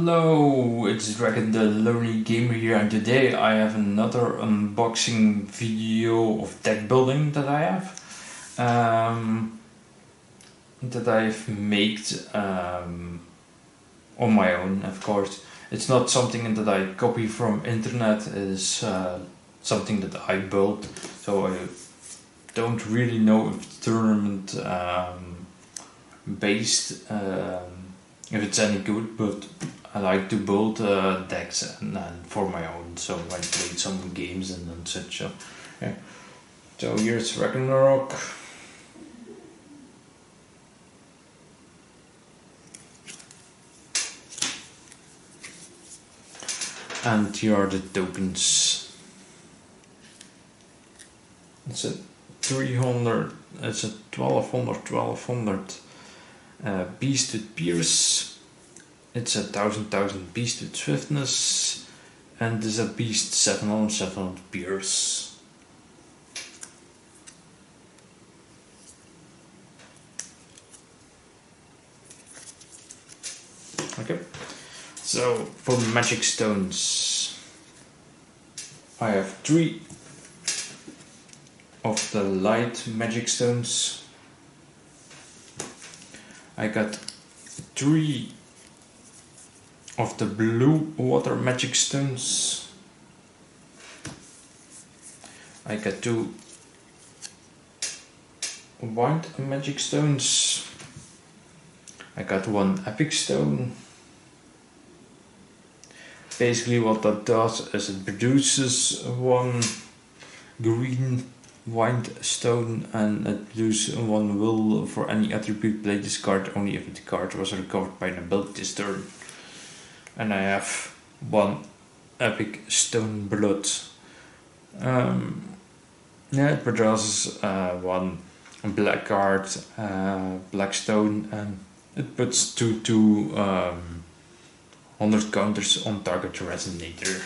Hello, it's Dragon the Lonely Gamer here, and today I have another unboxing video of deck building that I have. That I've made on my own, of course. It's not something that I copy from internet, it is something that I built, so I don't really know if it's tournament based, if it's any good, but I like to build decks and for my own, so I played some games and such. So, yeah. So here's Ragnarok. And here are the tokens. It's a 300, it's a 1200 beast with pierce. It's a 1000 beast with swiftness, and this is a beast 700 pierce. Okay, so for magic stones, I have 3 of the light magic stones. I got 3 of the blue water magic stones. I got 2 white magic stones. I got 1 epic stone. Basically what that does is it produces 1 green white stone, and it produces 1 will for any attribute. Play this card only if the card was recovered by an ability this turn. And I have 1 epic stone blood. It produces 1 black card, black stone, and it puts 2 100 counters on target resonator.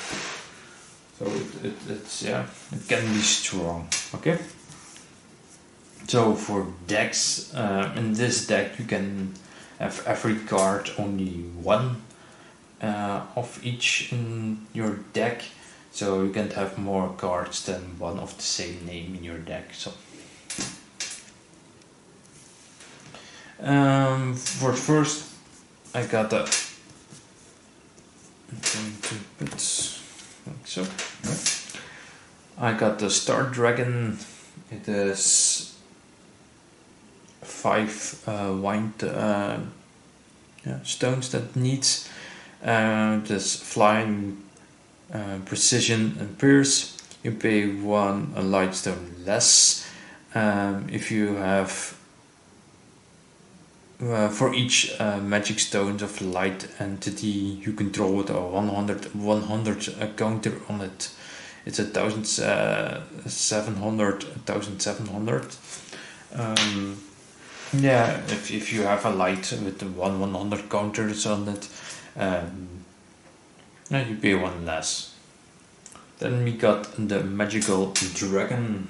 So it can be strong. Okay. So for decks, in this deck you can have every card only 1 of each in your deck, so you can't have more cards than 1 of the same name in your deck. So for first I got a I got the Star Dragon. It is 5 white stones that needs. This flying, precision and pierce. You pay 1 light stone less. If you have for each magic stones of light entity you control with a 100 counter on it. It's 1700. Yeah, if you have a light with 100 counters on it, you pay 1 less. Then we got the magical dragon.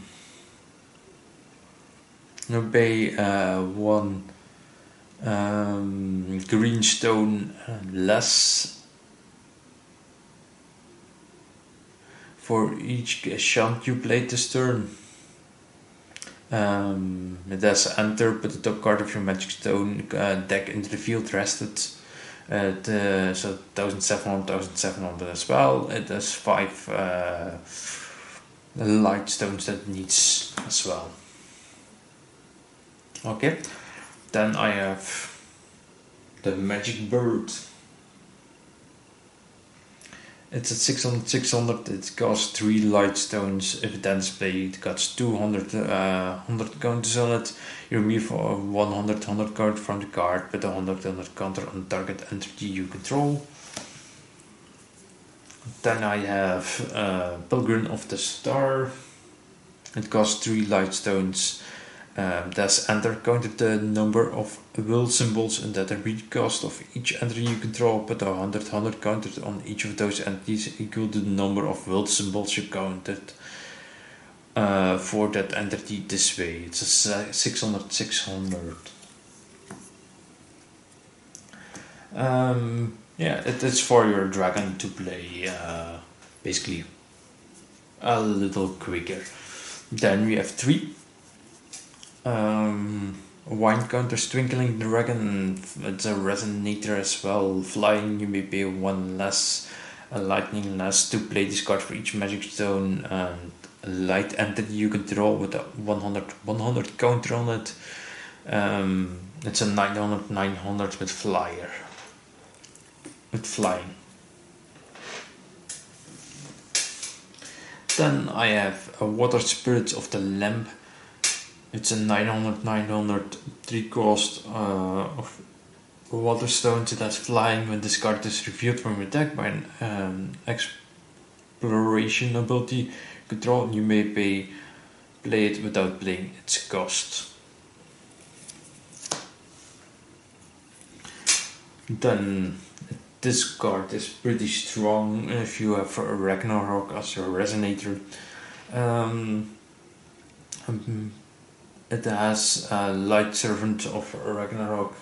You pay 1 green stone less for each enchant you played this turn. It has enter, put the top card of your magic stone deck into the field rested. So 1700 as well. It has 5 light stones that needs as well. Okay, then I have the magic bird. It's at 600, it costs 3 light stones. If it ends play, it costs 200 100 counters on it. You remove 100 card from the card, put a 100 counter on target entity you control. Then I have Pilgrim of the Star. It costs 3 light stones. That's enter counted the number of will symbols and that the read cost of each entry you control. Put a 100 counted on each of those entities equal to the number of will symbols you counted for that entity this way. It's a 600. Yeah, it is for your dragon to play basically a little quicker. Then we have 3 wind counters. Twinkling Dragon, it's a resonator as well. Flying, you may pay 1 less, a lightning less to play this card for each magic stone, and a light entity you control with a 100 counter on it. It's a 900 with flyer. With flying. Then I have a Water Spirits of the Lamp. It's a 900 3 cost of water stones. It has flying. When this card is revealed from your deck by an exploration ability control, you may play it without playing its cost. Then this card is pretty strong if you have a Ragnarok as your resonator. It has a Light Servant of Ragnarok.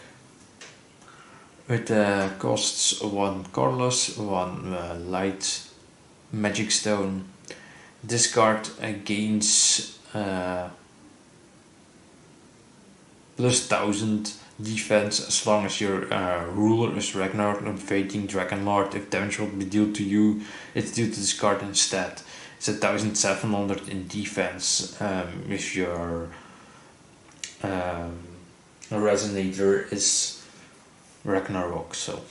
It costs 1 colorless, 1 light magic stone. This card gains plus 1000 defense as long as your ruler is Ragnarok, invading Dragonlord. If damage will be dealt to you, it's due to this card instead. It's 1700 in defense if your resonator is Ragnarok. So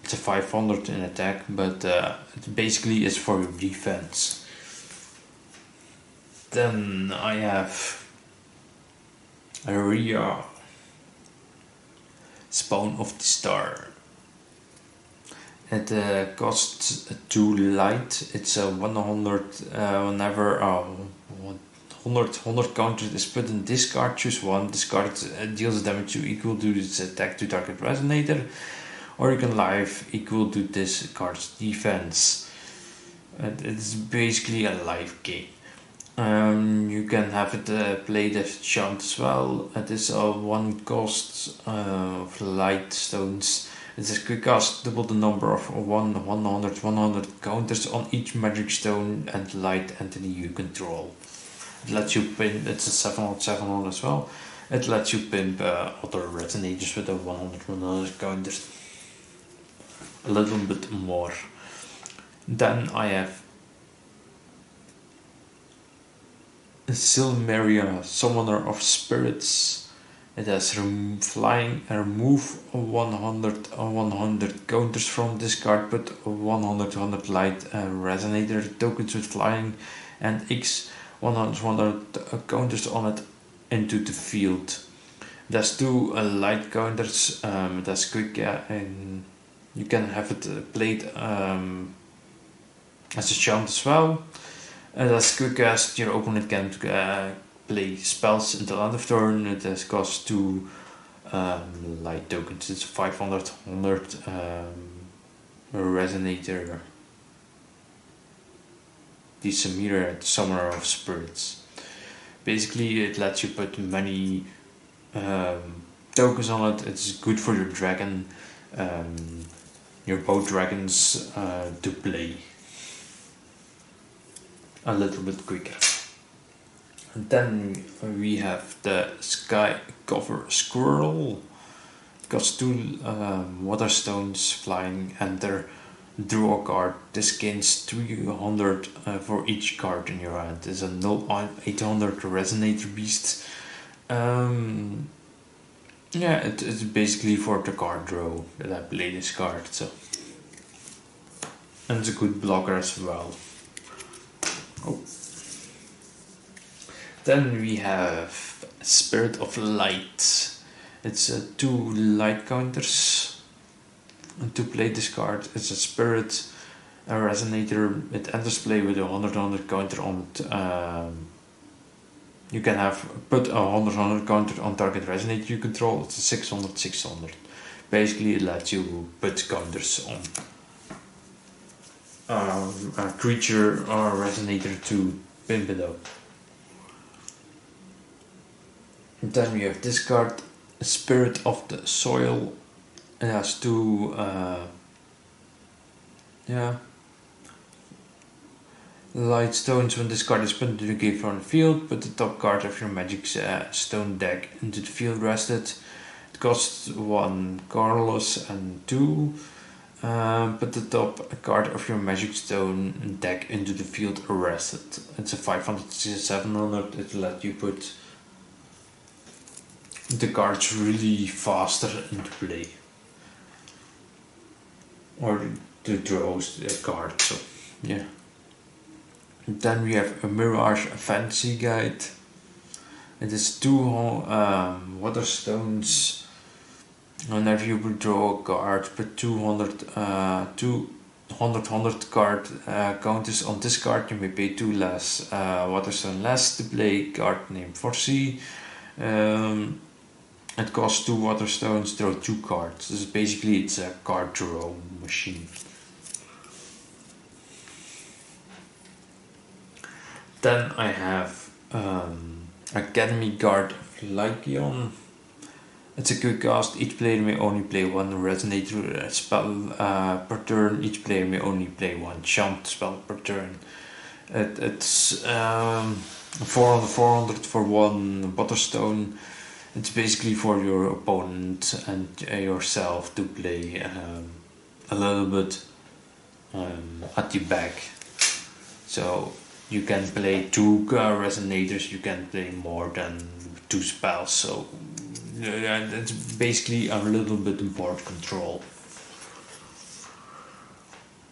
it's a 500 in attack, but it basically is for your defense. Then I have Aria, Spawn of the Star. It costs 2 light. It's a 100 whenever 100 counter is put in discard, choose 1. This card deals damage equal to its attack to target resonator, or you can life equal to this card's defense. It's basically a life gain. You can have it played as chant as well. It is a 1 cost of light stones. It's a quick cast, double the number of 100 counters on each magic stone and light entity you control. It lets you pimp, it's a 700 as well. It lets you pimp other resonators with a 100 counters. A little bit more. Then I have Silmeria, Summoner of Spirits. It has flying and remove 100 counters from this card, put 100 light resonator tokens with flying and X 100 counters on it into the field. It has 2 light counters. It has quick and you can have it played as a chant as well. As quick cast, your opponent can play spells until end of turn. It has cost 2 light tokens. It's 500 resonator. The Samira, Summoner of Spirits. Basically, it lets you put many tokens on it. It's good for your dragon, your both dragons to play a little bit quicker. And then we have the Sky Cover Squirrel. It costs 2 water stones, flying, enter, draw a card. This gains 300 for each card in your hand. It's a 800 Resonator Beast. Yeah, it's basically for the card draw that I play this card. So, and it's a good blocker as well. Oh. Then we have Spirit of Light. It's 2 light counters. And to play this card, it's a spirit, a resonator. It enters play with a 100 counter on it. You can put a 100 counter on target resonator you control. It's a 600. Basically, it lets you put counters on a creature or a resonator to pimp it up. And then we have this card, Spirit of the Soil. It has 2 Yeah. Light stones, when this card is put into the game from the field, put the top card of your magic stone deck into the field rested. It costs 1 Carlos and 2. Put the top card of your magic stone deck into the field rested. It's a 500 700. It let you put the cards really faster into play. Or to draw a card, so yeah. Then we have a Mirage Fantasy Guide. It is 2 water stones. Whenever you will draw a card, put 200 card counters on this card. You may pay 2 less waterstone less to play card named Foresee. It costs 2 waterstones, draw 2 cards. This is basically, it's a card draw machine. Then I have Academy Guard of Lycion. It's a quick cast. Each player may only play 1 Resonator spell per turn. Each player may only play 1 Chant spell per turn. It's 400 for 1 Butterstone. It's basically for your opponent and yourself to play a little bit at the back. So you can play 2 Resonators, you can play more than 2 spells, so it's basically a little bit board control.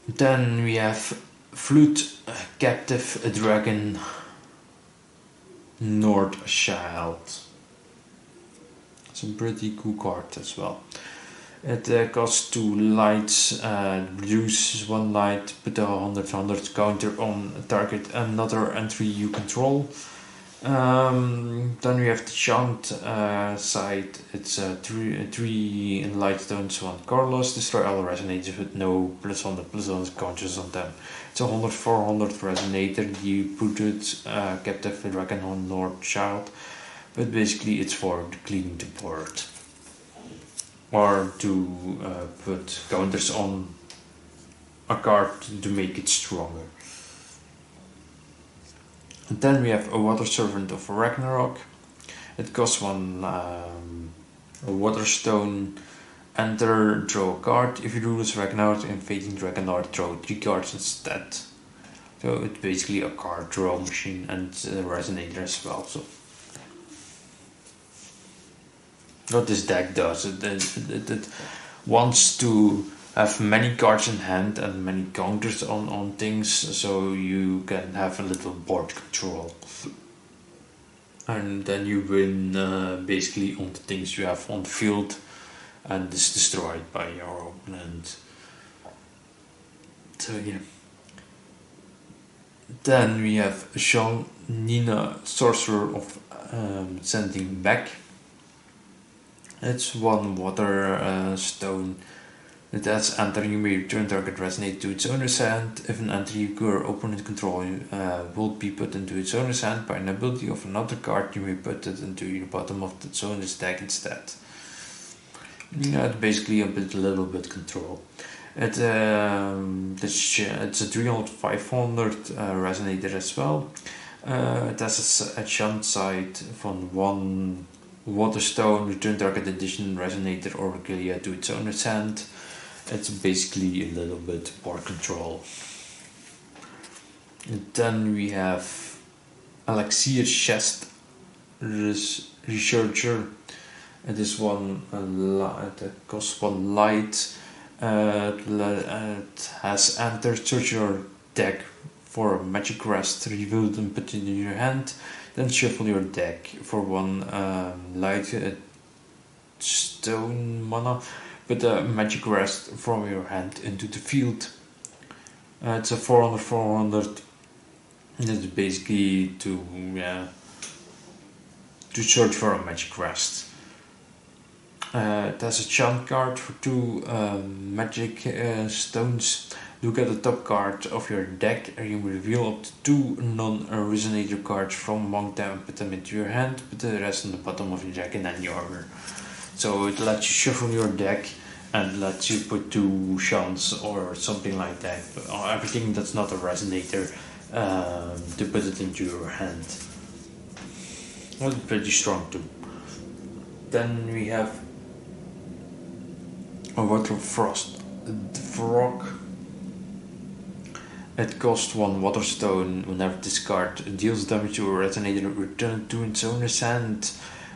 Then we have Flute, Captive, a Dragon, Nordchild. It's a pretty cool card as well. It costs 2 lights, reduces 1 light, put a 100 counter on a target, another entry you control. Then we have the Chant side. It's 3 in light stones, 1 Carlos. Destroy all resonators with no +100/+100 counters on them. It's a 100/400 resonator. You put it Captive Dragon on Nordchild, but basically it's for cleaning the board. Or to put counters on a card to make it stronger. And then we have a Water Servant of Ragnarok. It costs 1 Waterstone. Enter, draw a card. If you do this Ragnarok and Fading Dragonheart, draw 3 cards instead. So it's basically a card draw machine and a resonator as well. So what this deck does, it wants to have many cards in hand and many counters on things, so you can have a little board control. And then you win basically on the things you have on the field, and it's destroyed by your opponent. So yeah. Then we have Jean Nina, Sorcerer of Sending Back. It's 1 water stone. It has enter, you may return target resonate to its owner's hand. If an entry your opponent control will be put into its owner's hand by an ability of another card, you may put it into the bottom of its owner's deck instead. Yeah, it's basically a little bit control. It's a 300/500 resonator as well. It has a chant side from 1 Waterstone, return target addition resonator or regalia to its owner's hand. It's basically a little bit board control. And then we have Elixir Chest Researcher. It is 1 it costs 1 light. It has entered, search your deck for a magic rest, reveal it and put it in your hand. Then shuffle your deck for 1 light stone mana. Put a magic rest from your hand into the field. It's a 400/400. It's basically to search for a magic rest. It has a chant card for 2 magic stones. Look at the top card of your deck and you reveal up to 2 non-resonator cards from among them, put them into your hand, put the rest on the bottom of your deck in any order. So it lets you shuffle your deck and lets you put 2 shots or something like that. Or everything that's not a resonator to put it into your hand. That's pretty strong too. Then we have a Water Frost Frog. It costs 1 water stone. Whenever this card deals damage to a resonator, return it to its owner's hand.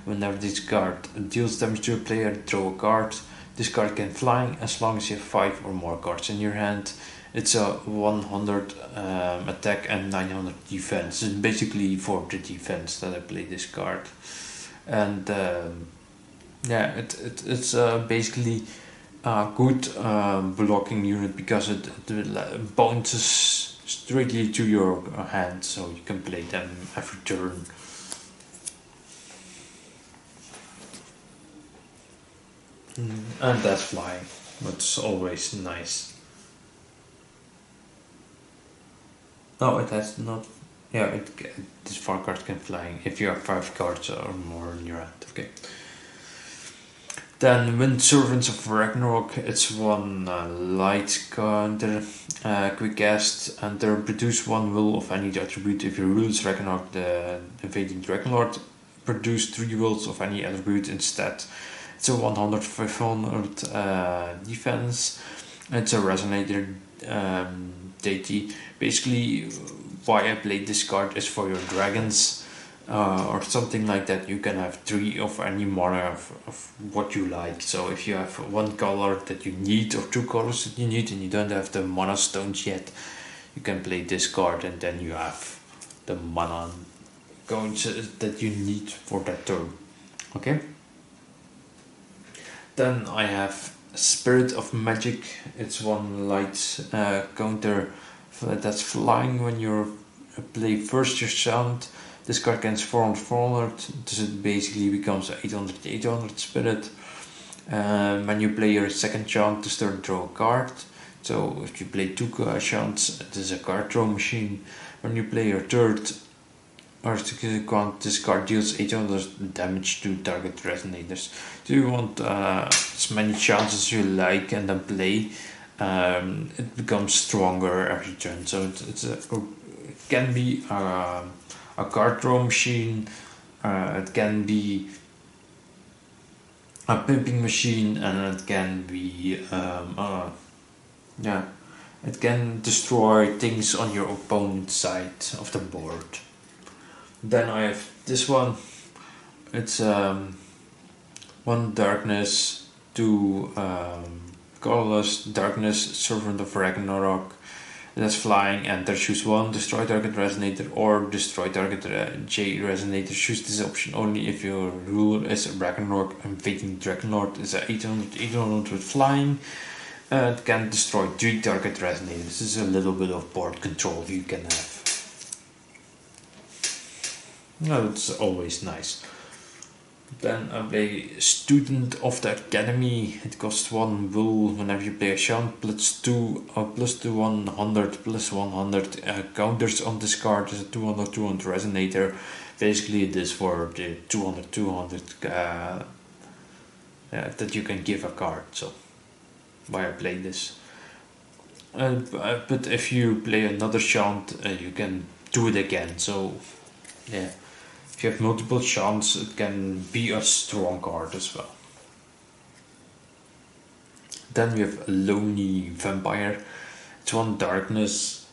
Whenever this card deals damage to a player, draw a card. This card can fly as long as you have 5 or more cards in your hand. It's a 100 attack and 900 defense. It's basically for the defense that I play this card. And yeah, it's basically a good blocking unit because it bounces straightly to your hand, so you can play them every turn. And that's flying, that's always nice. No, it has not. Yeah, this 4 cards can fly if you have 5 cards or more in your hand. Okay. Then Wind Servants of Ragnarok, it's 1 light counter, quick cast, and they produce 1 will of any attribute. If your rule is Ragnarok, the invading Dragonlord, produce 3 wills of any attribute instead. It's a 100 500 defense. It's a resonator deity. Basically, why I played this card is for your dragons. Or something like that. You can have 3 of any mana of what you like. So if you have 1 color that you need or 2 colors that you need and you don't have the mana stones yet, you can play this card and then you have the mana coins that you need for that turn. Okay. Then I have Spirit of Magic. It's 1 light counter that's flying. When you play first your sound, this card gains 400, so it basically becomes 800 spirit. When you play your second chant to start, draw a card. So if you play 2 chants, it is a card draw machine. When you play your third or second, this card deals 800 damage to target resonators. So you want as many chants as you like and then play. It becomes stronger every turn. So it can be a card draw machine, it can be a pimping machine, and it can be it can destroy things on your opponent's side of the board. Then I have this one. It's 1 darkness, 2 colorless darkness, Servant of Ragnarok. That's flying, and there choose 1, destroy target resonator or destroy target J resonator. Choose this option only if your ruler is Ragnarok. Invading Dragonlord is a 800 with flying. It can destroy 3 target resonators. This is a little bit of board control you can have. No, it's always nice. Then I play Student of the Academy. It costs 1 will whenever you play a chant, plus 2 100 plus 100 counters on this card. Is a 200 resonator. Basically, it is for the 200 that you can give a card. So why I play this. But if you play another chant, you can do it again. So yeah. If you have multiple chants, it can be a strong card as well. Then we have Lonely Vampire. It's 1 darkness.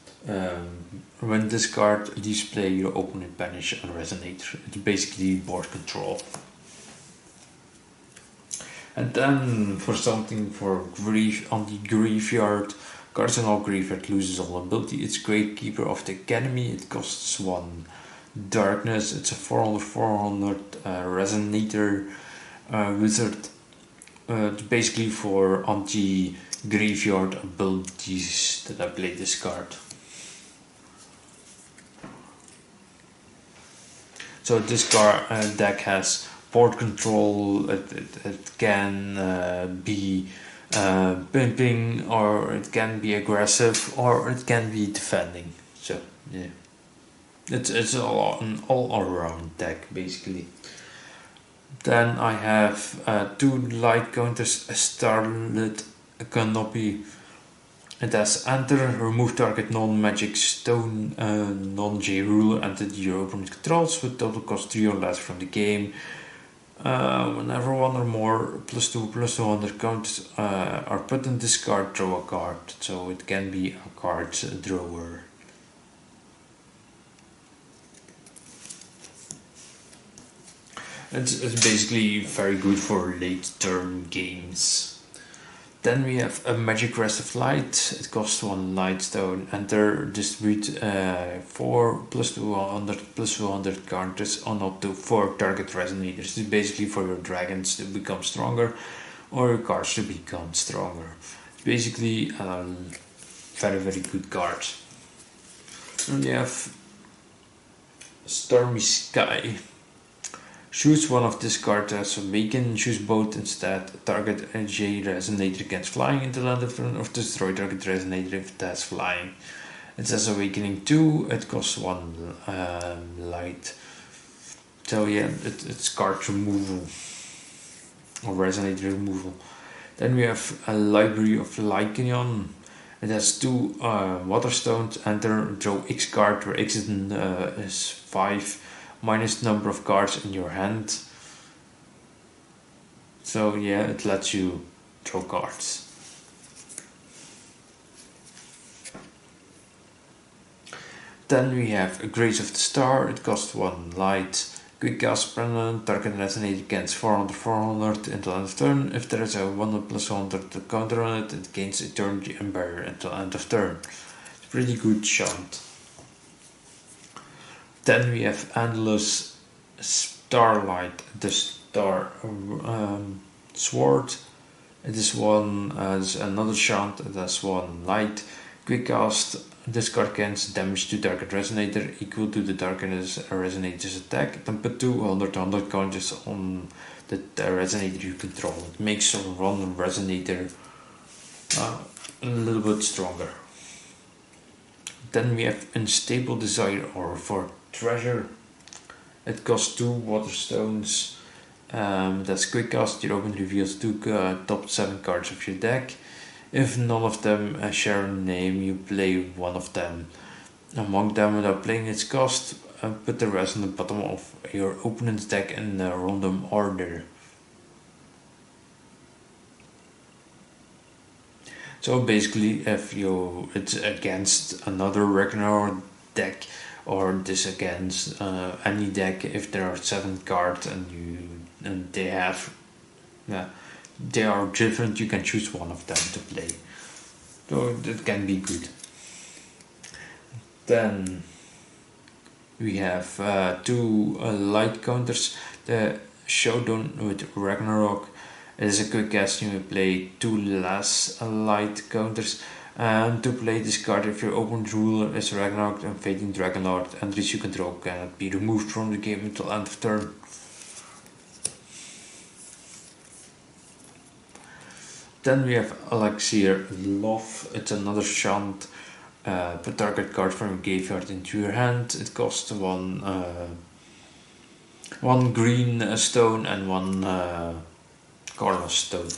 When this card leaves play, your opponent banish a resonator. It's basically board control. And then for something for grief on the graveyard, Cardinal Graveyard loses all ability. It's Gravekeeper of the Academy. It costs 1 darkness. It's a 400 resonator wizard. Basically for anti-graveyard abilities that I play this card. So this card deck has board control. It can be pimping, or it can be aggressive, or it can be defending. So yeah. It's an all-around deck basically. Then I have 2 light counters, a Starlit Canopy. It has enter, remove target non-magic stone, non-J ruler entered your opponent controls with total cost 3 or less from the game. Whenever one or more +2/+2 on their counters are put in discard, draw a card. So it can be a card drawer. It's basically very good for late turn games. Then we have a Magic Rest of Light. It costs 1 light stone. Enter, distribute 4 +200 counters on up to 4 target resonators. This is basically for your dragons to become stronger or your cards to become stronger. It's basically a very good card. And we have Stormy Sky. Choose one of this card as Awaken, choose both instead. Target a J resonator against flying into the end of turn, or destroy target resonator if it has flying. It says Awakening 2, it costs 1 light. So yeah, it's card removal or resonator removal. Then we have a Library of Lycaon. It has 2 Waterstones. Enter, draw X card, where X is 5. Minus number of cards in your hand. So yeah, it lets you draw cards. Then we have a Grace of the Star. It costs 1 light. Quick cast permanent, target resonate against 400 until end of turn. If there is a 1/+100 counter on it, it gains Eternity and Barrier until end of turn. It's pretty good chant. Then we have Endless Starlight, the Star Sword. It is another chant. It has 1 light. Quick cast. This card gains damage to target resonator equal to the target resonator's attack. Then put 200 counters on the resonator you control. It makes one resonator a little bit stronger. Then we have Unstable Desire or for Treasure. It costs 2 Waterstones. That's quick cast. Your opponent reveals 2 top 7 cards of your deck. If none of them share a name, you play one of them. Among them, without playing its cost, put the rest on the bottom of your opponent's deck in a random order. So basically, if it's against another Ragnarok deck, or this against any deck, if there are 7 cards and they are different, you can choose one of them to play. So that can be good. Then we have 2 light counters. The Showdown with Ragnarok. It is a quick cast. You may play 2 less light counters. And to play this card, if your opponent ruler is Ragnarok and Fading Dragonlord, entries you control cannot be removed from the game until end of turn. Then we have Elixir Love. It's another chant. Put target card from your graveyard into your hand. It costs 1 green stone and 1 colorless stone.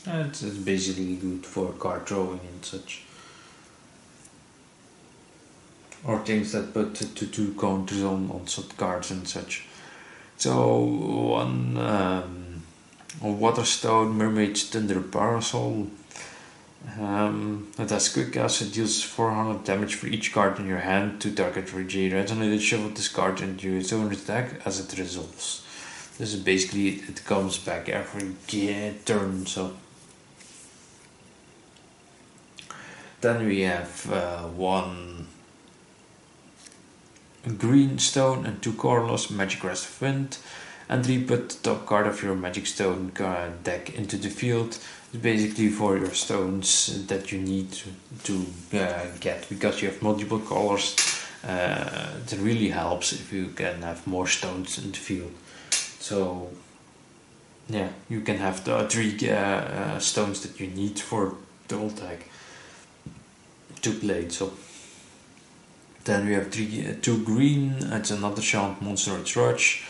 It's basically good for card drawing and such. Or things that put 2 counters on such cards and such. So 1 Waterstone, Mermaid's Thunder Parasol. It has quick cast. It deals 400 damage for each card in your hand to target for J resonator. Shuffle this card into your zone deck as it resolves. This is basically it comes back every turn. So then we have 1 green stone and 2 colorless, Magic Rest of Wind. And put the top card of your Magic Stone deck into the field. It's basically for your stones that you need to get, because you have multiple colors. It really helps if you can have more stones in the field. So yeah, you can have the 3 stones that you need for the whole deck to play. So then we have 2 green. It's another chant, Monster Rush.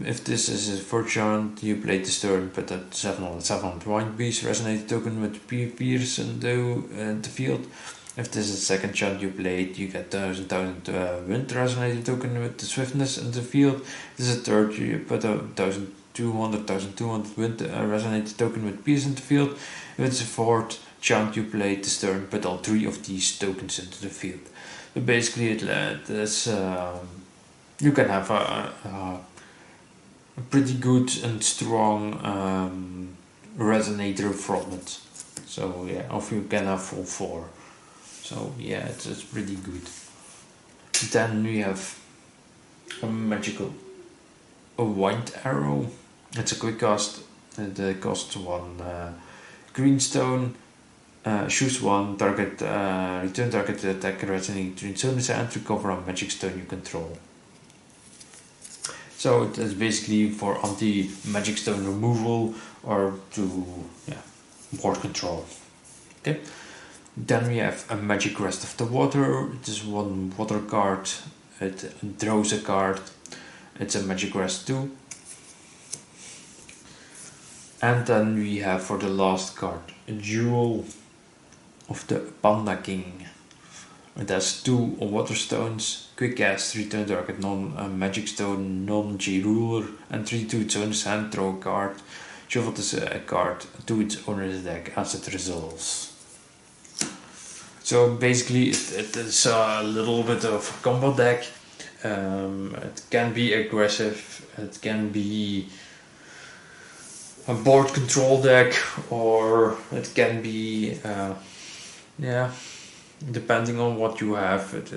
If this is a fourth chant, you play this turn, put that 700 wind beast resonated token with Pierce into the field. If this is a second chant you played, you get 1000 wind resonated token with the swiftness in the field. If this is a third, you put a 1200 wind resonated token with Pierce in the field. If it's a fourth chant you played this turn, put all 3 of these tokens into the field. So basically it is, you can have a pretty good and strong resonator from it. So yeah, or you can have full 4. So yeah, it's pretty good. Then we have a magical wind arrow. It's a quick cast. It costs 1 greenstone. Choose 1 target, return target attack resonating between zones and recover a magic stone you control. So it is basically for anti-magic stone removal or to board control. Okay. Then we have a magic rest of the water. It is 1 water card. It draws a card. It's a magic rest 2. And then we have for the last card a jewel of the Panda King. It has 2 water stones, quick cast, return target non-magic stone, non-G ruler, and 3 to its owner's hand, draw a card, shuffle this card to its owner's deck as it resolves. So basically it is a little bit of a combo deck. It can be aggressive, it can be a board control deck, or it can be depending on what you have, it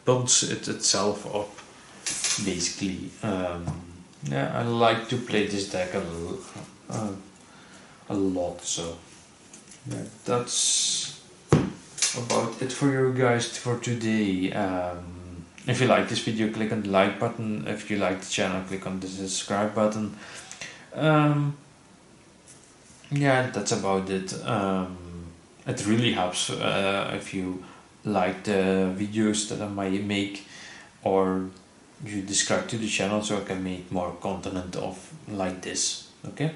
builds itself up basically. I like to play this deck a lot, so yeah, that's about it for you guys for today. If you like this video, click on the like button. If you like the channel, click on the subscribe button. That's about it. It really helps if you like the videos that I might make, or you subscribe to the channel so I can make more content of like this. Okay,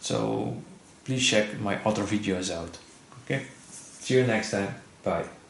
so please check my other videos out. Okay, see you next time. Bye.